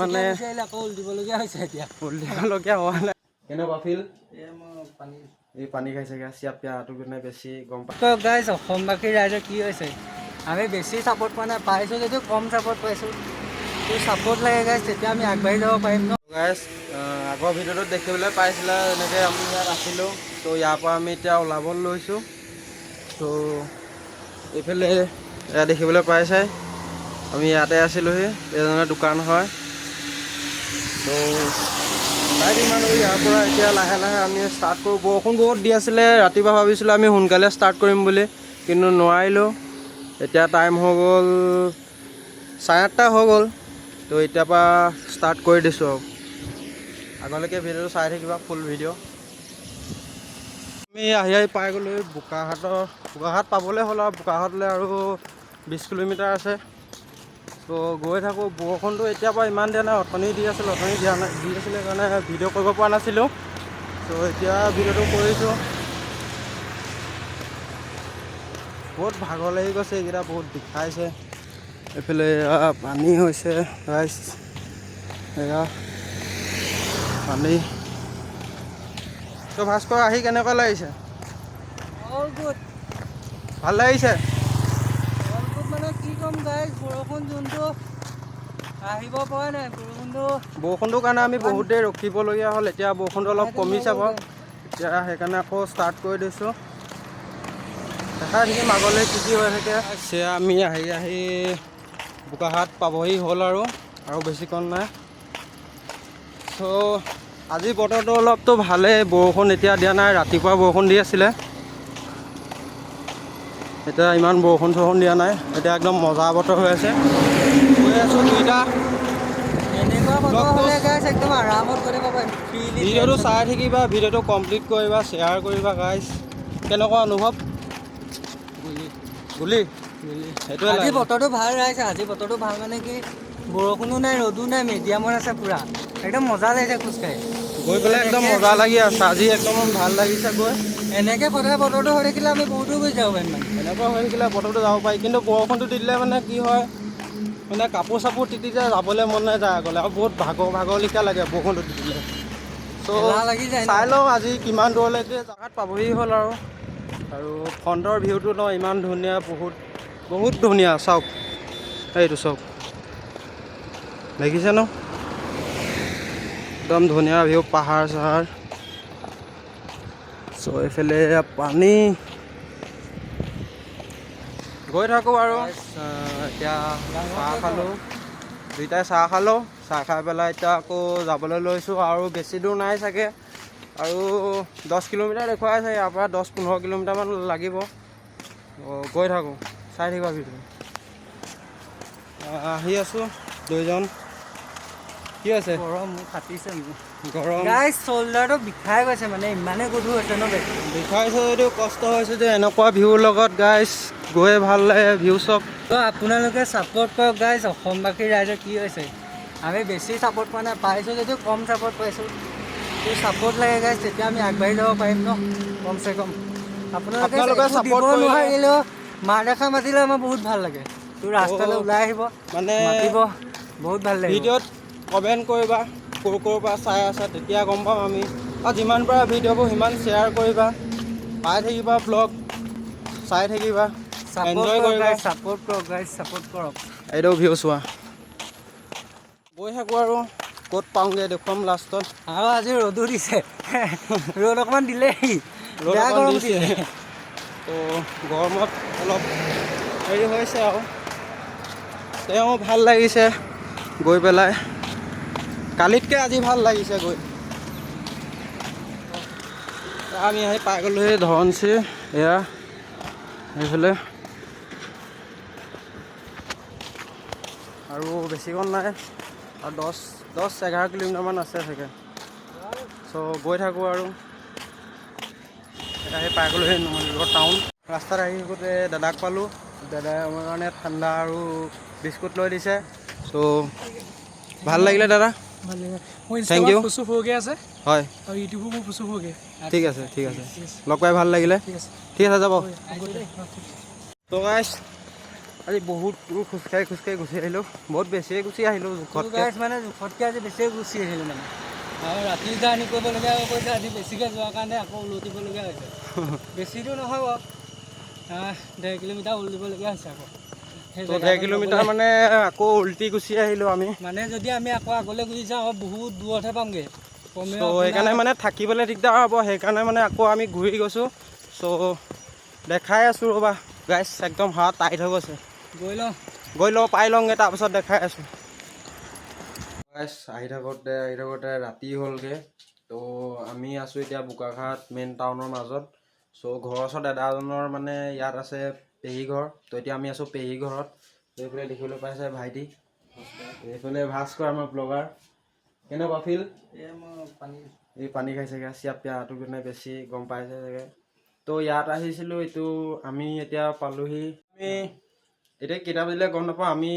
মানে এই পানী খাইছে চিয়াপ পিয়াটো মানে বেছি গম পাই গাইছ অসমবাসী ৰাইজৰ কি হৈছে আমি বেছি ছাপোৰ্ট পোৱা নাই পাইছোঁ যদিও কম ছাপোৰ্ট পাইছোঁ তো ছাপোৰ্ট লাগে গাইছ তেতিয়া আমি আগবাঢ়ি যাব পাৰিম ন গাইছ আগৰ ভিডিঅ'টোত দেখিবলৈ পাইছিলে এনেকৈ আমি ইয়াত আছিলোঁ তো ইয়াৰ পৰা আমি এতিয়া ওলাব লৈছোঁ তো এইফালে এয়া দেখিবলৈ পাইছে আমি ইয়াতে আছিলোঁহি এজনৰ দোকান হয় তো তাইক ইমান ইয়াৰ পৰা এতিয়া লাহে লাহে আমি ষ্টাৰ্ট কৰোঁ বৰষুণ বহুত দি আছিলে ৰাতিপুৱা ভাবিছিলোঁ আমি সোনকালে ষ্টাৰ্ট কৰিম বুলি কিন্তু নোৱাৰিলোঁ এতিয়া টাইম হৈ গ'ল 8:30 হৈ গ'ল তো এতিয়াৰ পৰা ষ্টাৰ্ট কৰি দিছোঁ আৰু আগলৈকে ভিডিঅ'টো চাই থাকিবা ফুল ভিডিঅ' আমি আহি পাই গ'লোঁ বোকাহাট পাবলৈ হ'ল আৰু বোকাহাটলৈ আৰু 20 কিলোমিটাৰ আছে তো গৈ থাকোঁ বৰষুণটো এতিয়াৰ পৰা ইমান দিয়া নাই অথনি দি আছিলে কাৰণে ভিডিঅ' কৰিব পৰা নাছিলোঁ তো এতিয়া ভিডিঅ'টো কৰিছোঁ বহুত ভাগৰ লাগি গৈছে এইকেইটা বহুত বিষাইছে এইফালে পানী হৈছে ৰাইজ এয়া পানী তো ভাস্কৰ আহি কেনেকুৱা লাগিছে ভাল লাগিছে মানে কি ক'ম গাইছ বৰষুণ যোনটো আহিব পৰা নাই বৰষুণটোৰ কাৰণে আমি বহুত দেৰি ৰখিবলগীয়া হ'ল এতিয়া বৰষুণটো অলপ কমি যাব এতিয়া সেইকাৰণে আকৌ ষ্টাৰ্ট কৰি দিছোঁ দেখাই থাকিম আগলৈ কি কি হৈ থাকে সেয়া আমি আহি বোকাহাট পাবহি হ'ল আৰু বেছিকণ নাই চ' আজি বতৰটো অলপতো ভালেই বৰষুণ এতিয়া দিয়া নাই ৰাতিপুৱা বৰষুণ দি আছিলে এতিয়া ইমান বৰষুণ দিয়া নাই এতিয়া একদম মজা বতৰ হৈ আছে গৈ আছোঁ দুইটা ভিডিঅ'টো চাই থাকিবা ভিডিঅ'টো কমপ্লিট কৰিবা শ্বেয়াৰ কৰিবা গাইজ কেনেকুৱা অনুভৱ বুলি সেইটোৱে আজি বতৰটো ভাল ৰাইছে আজি বতৰটো ভাল মানে কি বৰষুণো নাই ৰ'দো নাই মিডিয়ামত আছে পুৰা একদম মজা লাগিছে খোজকাঢ়ি গৈ পেলাই একদম মজা লাগি আছে আজি একদম ভাল লাগিছে গৈ এনেকৈ সদায় বতৰটো হৈ থাকিলে আমি বহুতো গৈ যাব পাৰিম মানে এনেকুৱা হৈ থাকিলে বতৰটো যাব পাৰি কিন্তু বৰষুণটো দি দিলে মানে কি হয় মানে কাপোৰ চাপোৰ তিতি যায় যাবলৈ মন নাযায় আগলৈ আৰু বহুত ভাগৰলিখীয়া লাগে বৰষুণটো দি দিলে চ' লাগি যায় চাই লওঁ আজি কিমান দূৰলৈকে জেগাত পাবহি হ'ল আৰু ফ্ৰণ্টৰ ভিউটো ন ইমান ধুনীয়া বহুত ধুনীয়া চাওক এইটো চাওক দেখিছে ন একদম ধুনীয়া ভিউ পাহাৰ চাহাৰ চ' এইফালে পানী গৈ থাকোঁ আৰু এতিয়া চাহ খালোঁ দুইটাই চাহ খালোঁ চাহ খাই পেলাই এতিয়া আকৌ যাবলৈ লৈছোঁ আৰু বেছি দূৰ নাই চাগে আৰু 10 কিলোমিটাৰ দেখুৱাই আছে ইয়াৰ পৰা 10-15 কিলোমিটাৰমান লাগিব গৈ থাকোঁ চাই থাকিবা ভিডিঅ' আহি আছোঁ দুইজন কি আছে গৰম মোক ফাটিছে গৰম গাইছ চল্ডাৰটো বিষাই গৈছে মানে ইমানেই গধুৰ হৈছে ন বিষাইছে যদিও কষ্ট হৈছে যে এনেকুৱা ভিউৰ লগত গাইছ গৈ ভাল লাগে ভিউ চাওক তো আপোনালোকে ছাপোৰ্ট কৰক গাইছ অসমবাসী ৰাইজৰ কি হৈছে আমি বেছি ছাপোৰ্ট পোৱা নাই পাইছোঁ যদিও কম ছাপোৰ্ট পাইছোঁ তো ছাপোৰ্ট লাগে গাইছ তেতিয়া আমি আগবাঢ়ি যাব পাৰিম ন কমচে কম আপোনালোকে ছাপোৰ্ট নোৱাৰিলেও মা দেখা মাতিলে আমাৰ বহুত ভাল লাগে তোৰ ৰাস্তালৈ ওলাই আহিব মানে মাতিব বহুত ভাল লাগে ভিডিঅ'ত কমেণ্ট কৰিবা ক'ৰ পৰা চাই আছা তেতিয়া গম পাম আমি আৰু যিমান পৰা ভিডিঅ'বোৰ সিমান শ্বেয়াৰ কৰিবা পাই থাকিবা ব্লগ চাই থাকিবা এনজয় কৰিবা ছাপোৰ্ট কৰক গাইছ ছাপোৰ্ট কৰক এইটো ভিউ চোৱা গৈ থাকোঁ আৰু ক'ত পাওঁগৈ দেখুৱাম লাষ্টত আৰু আজি ৰ'দো দিছে ৰ'দ অকণমান দিলেই বেয়া গৰম দিছে তো গৰমত অলপ হেৰি হৈছে আৰু তেওঁ ভাল লাগিছে গৈ পেলাই কালিতকৈ আজি ভাল লাগিছে গৈ আমি আহি পাই গ'লোঁ সেই ধনশিৰি এয়া এইফালে আৰু বেছিকণ নাই আৰু 10-11 কিলোমিটাৰমান আছে চাগে চ' গৈ থাকোঁ আৰু এতিয়া সেই পাই গ'লোঁ সেই নুমলীগড় টাউন ৰাস্তাত আহি থাকোঁতে দাদাক পালোঁ দাদাই আমাৰ কাৰণে ঠাণ্ডা আৰু বিস্কুট লৈ দিছে চ' ভাল লাগিলে দাদা থেংক ইউ আছে হয় আৰু ইউটিউবো মোৰ ফুচু হোগে ঠিক আছে লগ পাই ভাল লাগিলে ঠিক আছে যাব তো গাইছ আজি বহুত দূৰ খোজকাঢ়ি গুচি আহিলোঁ, বহুত বেছিয়ে গুচি আহিলোঁ জোখতকৈ। গাইজ মানে জোখতকৈ আজি বেছিয়ে গুচি আহিলোঁ মানে, আৰু ৰাতি জাৰ্ণি কৰিবলগীয়া কৈছে, আজি বেছিকৈ যোৱাৰ কাৰণে আকৌ উলটিবলগীয়া হৈছে। বেছিটো নহয় বাৰু, 1.5 কিলোমিটাৰ উলটিবলগীয়া হৈছে আকৌ। সেই তো 1.5 কিলোমিটাৰ জেগাকণ মানে আকৌ উলটি গুচি আহিলোঁ আমি। মানে যদি আমি আকৌ আগলৈ গুচি যাওঁ বহুত দূৰতহে পামগৈ। চ' কমেও সেইকাৰণে আপোনাৰ মানে থাকিবলৈ দিগদাৰ হ'ব, সেইকাৰণে মানে আকৌ আমি ঘূৰি গৈছোঁ। চ' দেখাই আছোঁ ৰ'বা গাইছ, একদম হাৱা টাইট হৈ গৈছে। গৈ লওঁ। গৈ লওঁ, পাই লওঁগৈ, তাৰপিছত দেখাই আছোঁ। গাইছ আহি থাকোঁতে ৰাতি হ'লগৈ। তো আমি আছোঁ এতিয়া বোকাখাট মেইন টাউনৰ মাজত। চ' ঘৰৰ ওচৰত দাদাজনৰ মানে ইয়াত আছে পেহী ঘৰ। তো এতিয়া আমি আছোঁ পেহী ঘৰত। এইফালে দেখিবলৈ পাইছে ভাইটি, এইফালে ভাস্কৰ আমাৰ ব্লগাৰ। কেনেকুৱা ফিল? এই পানী খাইছেগৈ, চিয়াপ পিয়াহটো মানে বেছি গম পাইছে চাগে। তো ইয়াত আহিছিলোঁ, এইটো আমি এতিয়া পালোহি। আমি এতিয়া কেইটা বাজিলে গম নাপাওঁ, আমি